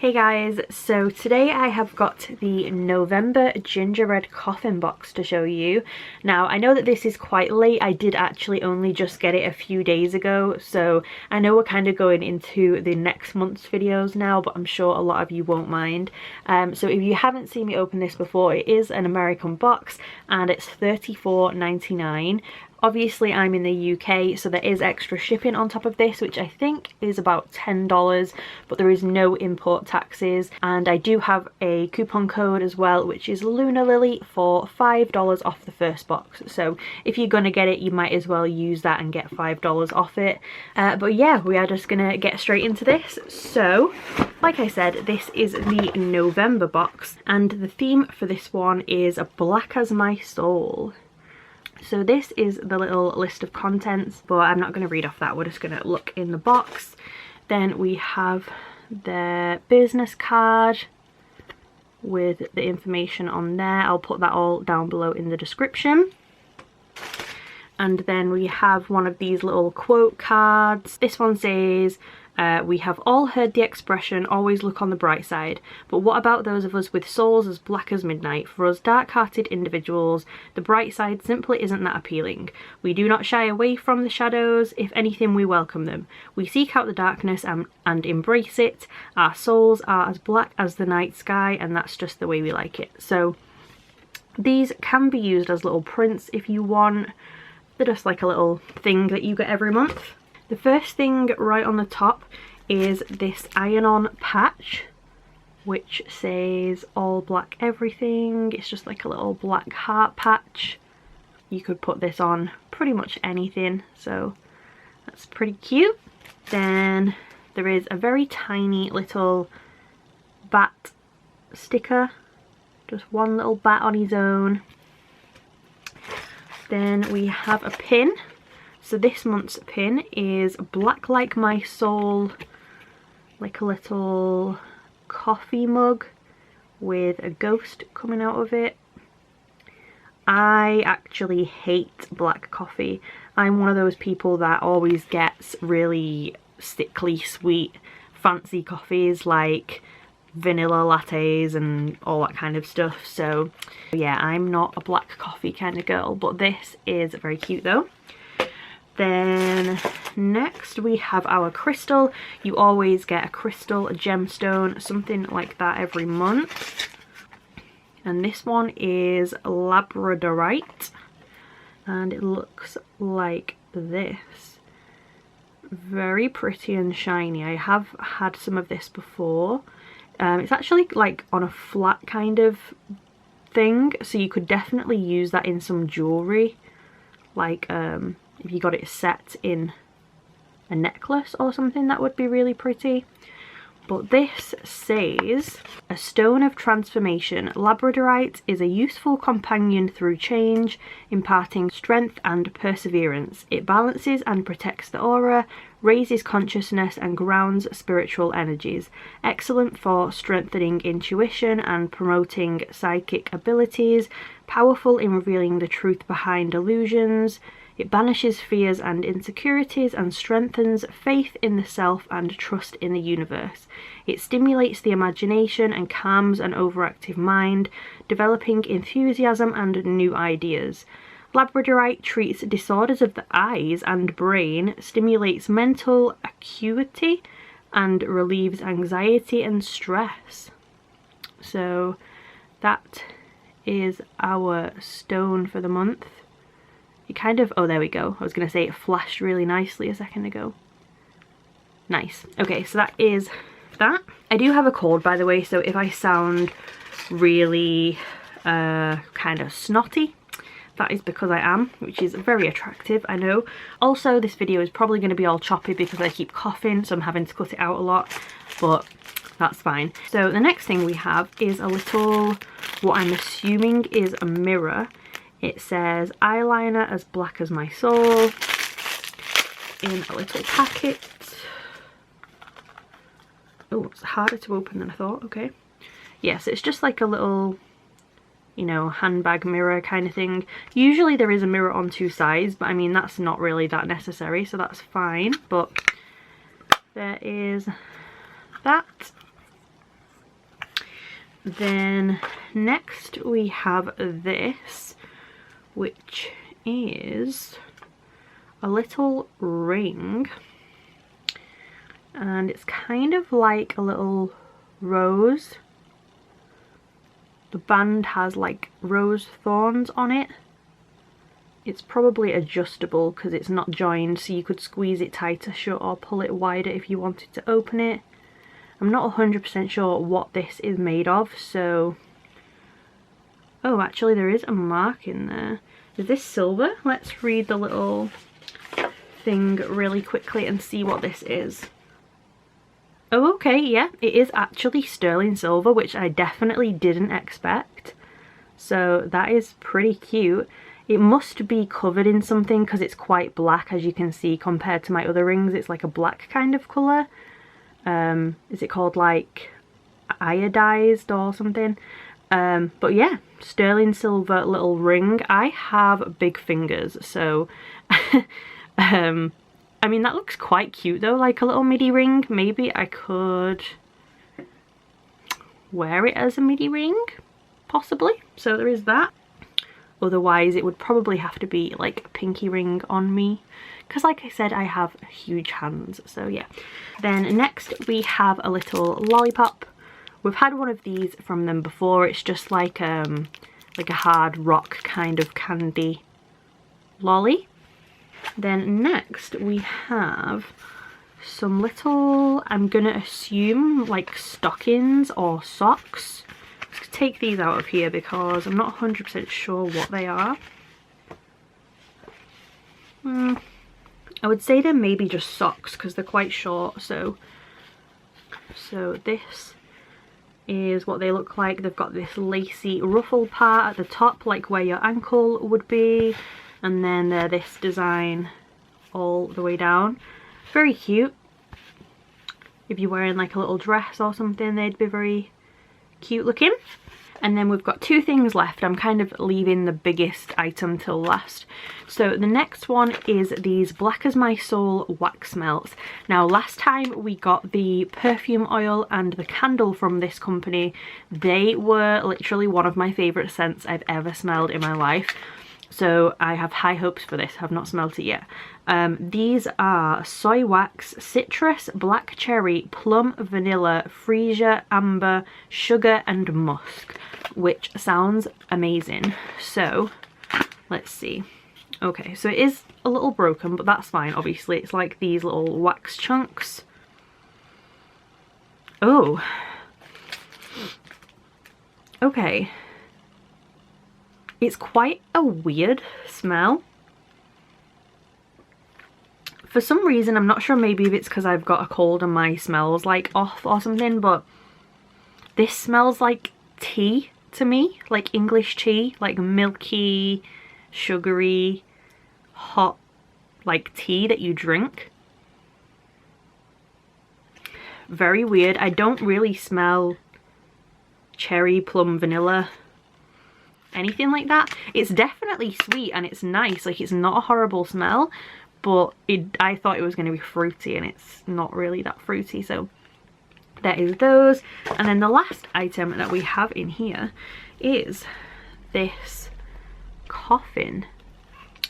Hey guys, so today I have got the November gingerbread coffin box to show you. Now I know that this is quite late. I did actually only just get it a few days ago, so I know we're kind of going into the next month's videos now, but I'm sure a lot of you won't mind. So if you haven't seen me open this before, it is an American box and it's $34.99. Obviously I'm in the UK, so there is extra shipping on top of this, which I think is about $10, but there is no import taxes. And I do have a coupon code as well, which is LunaLily for $5 off the first box. So if you're gonna get it, you might as well use that and get $5 off it. But yeah, we are just gonna get straight into this. So, like I said, this is the November box, and the theme for this one is Black as My Soul. So this is the little list of contents, but I'm not going to read off that. We're just going to look in the box. Then we have their business card with the information on there. I'll put that all down below in the description. And then we have one of these little quote cards. This one says, we have all heard the expression, always look on the bright side. But what about those of us with souls as black as midnight? For us dark-hearted individuals, the bright side simply isn't that appealing. We do not shy away from the shadows. If anything, we welcome them. We seek out the darkness and embrace it. Our souls are as black as the night sky, and that's just the way we like it. So these can be used as little prints if you want. They're just like a little thing that you get every month. The first thing right on the top is this iron-on patch, which says all black everything. It's just like a little black heart patch. You could put this on pretty much anything, so that's pretty cute. Then there is a very tiny little bat sticker, just one little bat on his own. Then we have a pin. So this month's pin is Black Like My Soul, like a little coffee mug with a ghost coming out of it. I actually hate black coffee. I'm one of those people that always gets really sickly sweet fancy coffees like vanilla lattes and all that kind of stuff. So yeah, I'm not a black coffee kind of girl, but this is very cute though. Then next we have our crystal. You always get a crystal, a gemstone, something like that every month. And this one is Labradorite, and it looks like this. Very pretty and shiny. I have had some of this before. It's actually like on a flat kind of thing, so you could definitely use that in some jewellery, like if you got it set in a necklace or something, that would be really pretty. But this says, a stone of transformation, Labradorite is a useful companion through change, imparting strength and perseverance. It balances and protects the aura, raises consciousness and grounds spiritual energies. Excellent for strengthening intuition and promoting psychic abilities. Powerful in revealing the truth behind illusions. It banishes fears and insecurities and strengthens faith in the self and trust in the universe. It stimulates the imagination and calms an overactive mind, developing enthusiasm and new ideas. Labradorite treats disorders of the eyes and brain, stimulates mental acuity, and relieves anxiety and stress. So that is our stone for the month. It kind of, oh there we go, I was going to say it flashed really nicely a second ago. Nice. Okay, so that is that. I do have a cold, by the way, so if I sound really kind of snotty, that is because I am, which is very attractive, I know. Also, this video is probably going to be all choppy because I keep coughing, so I'm having to cut it out a lot, but that's fine. So the next thing we have is a little, what I'm assuming is a mirror. It says eyeliner as black as my soul in a little packet. Oh, it's harder to open than I thought. Okay. Yes, it's just like a little, you know, handbag mirror kind of thing. Usually there is a mirror on two sides, but I mean, that's not really that necessary, so that's fine. But there is that. Then next we have this, which is a little ring, and it's kind of like a little rose. The band has like rose thorns on it. It's probably adjustable because it's not joined, so you could squeeze it tighter shut or pull it wider if you wanted to open it. I'm not 100% sure what this is made of, so... Oh, actually there is a mark in there. Is this silver? Let's read the little thing really quickly and see what this is. Oh, okay, yeah, it is actually sterling silver, which I definitely didn't expect. So that is pretty cute. It must be covered in something because it's quite black, as you can see, compared to my other rings. It's like a black kind of colour. Is it called like iodized or something? But yeah, sterling silver little ring. I have big fingers, so I mean, that looks quite cute though, like a little midi ring. Maybe I could wear it as a midi ring, possibly. So there is that. Otherwise it would probably have to be like a pinky ring on me, because like I said, I have huge hands, so yeah. Then next we have a little lollipop. We've had one of these from them before. It's just like a hard rock kind of candy lolly. Then next we have some little, I'm gonna assume like stockings or socks. Let's take these out of here because I'm not 100% sure what they are. I would say they're maybe just socks because they're quite short. So this is what they look like. They've got this lacy ruffle part at the top, like where your ankle would be, and then they're this design all the way down. Very cute. If you're wearing like a little dress or something, they'd be very cute looking. And then we've got two things left. I'm kind of leaving the biggest item till last. So the next one is these Black as My Soul wax melts. Now last time we got the perfume oil and the candle from this company. They were literally one of my favourite scents I've ever smelled in my life. So I have high hopes for this. I've not smelled it yet. These are soy wax, citrus, black cherry, plum, vanilla, freesia, amber, sugar and musk, which sounds amazing. So let's see. Okay, so it is a little broken, but that's fine. Obviously it's like these little wax chunks. Oh, okay. It's quite a weird smell. For some reason, I'm not sure, maybe if it's because I've got a cold and my smell's like off or something, but this smells like tea to me, like English tea, like milky, sugary, hot, like tea that you drink. Very weird. I don't really smell cherry, plum, vanilla, anything like that. It's definitely sweet and it's nice, like it's not a horrible smell, but I thought it was going to be fruity and it's not really that fruity. So there is those. And then the last item that we have in here is this coffin.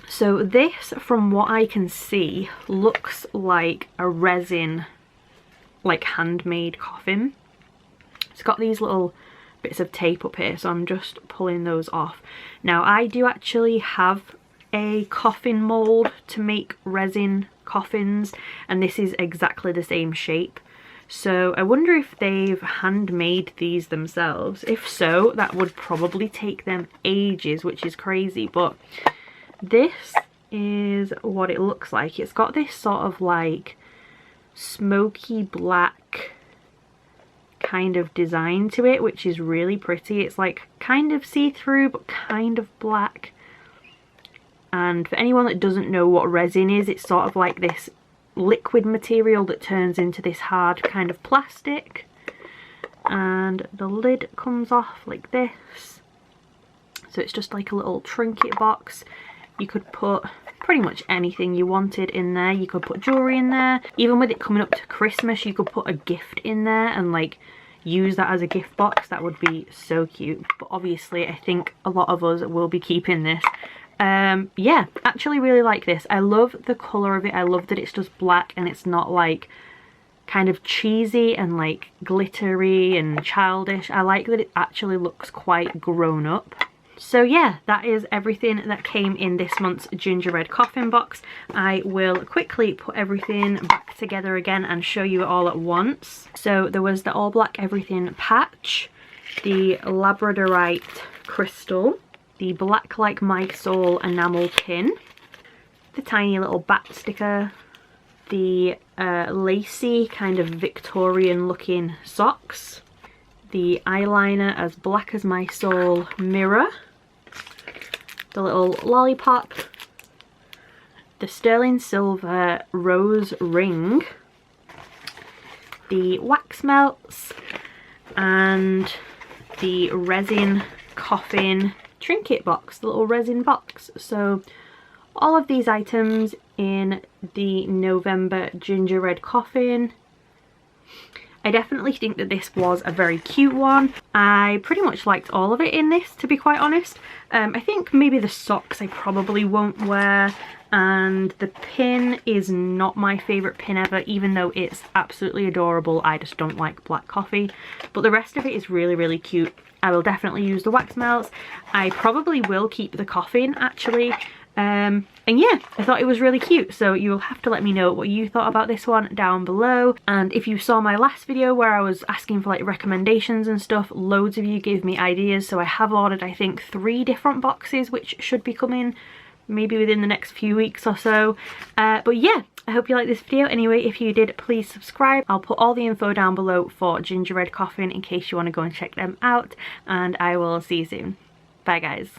So this, from what I can see, looks like a resin, like handmade coffin. It's got these little bits of tape up here, so I'm just pulling those off. Now I do actually have a coffin mold to make resin coffins, and this is exactly the same shape. So I wonder if they've handmade these themselves. If so, that would probably take them ages, which is crazy. But this is what it looks like. It's got this sort of like smoky black kind of design to it, which is really pretty. It's like kind of see-through but kind of black. And for anyone that doesn't know what resin is, it's sort of like this liquid material that turns into this hard kind of plastic. And the lid comes off like this. So it's just like a little trinket box. You could put pretty much anything you wanted in there. You could put jewellery in there. Even with it coming up to Christmas, you could put a gift in there and like use that as a gift box, that would be so cute. But obviously I think a lot of us will be keeping this. Yeah, actually really like this. I love the colour of it. I love that it's just black and it's not like kind of cheesy and like glittery and childish. I like that it actually looks quite grown up. So yeah, that is everything that came in this month's gingerbread coffin box. I will quickly put everything back together again and show you it all at once. So there was the all black everything patch, the Labradorite crystal, the black like my soul enamel pin, the tiny little bat sticker, the lacy kind of Victorian looking socks, the eyeliner as black as my soul mirror, the little lollipop, the sterling silver rose ring, the wax melts, and the resin coffin trinket box, the little resin box. So all of these items in the November gingerbread coffin. I definitely think that this was a very cute one. I pretty much liked all of it in this, to be quite honest. I think maybe the socks I probably won't wear, and the pin is not my favourite pin ever, even though it's absolutely adorable. I just don't like black coffee, but the rest of it is really, really cute. I will definitely use the wax melts. I probably will keep the coffin actually. And yeah, I thought it was really cute, so you will have to let me know what you thought about this one down below. And if you saw my last video where I was asking for like recommendations and stuff, loads of you gave me ideas, so I have ordered I think 3 different boxes which should be coming maybe within the next few weeks or so. But yeah, I hope you liked this video. Anyway, if you did, please subscribe. I'll put all the info down below for gingerbread coffin in case you want to go and check them out, and I will see you soon. Bye guys.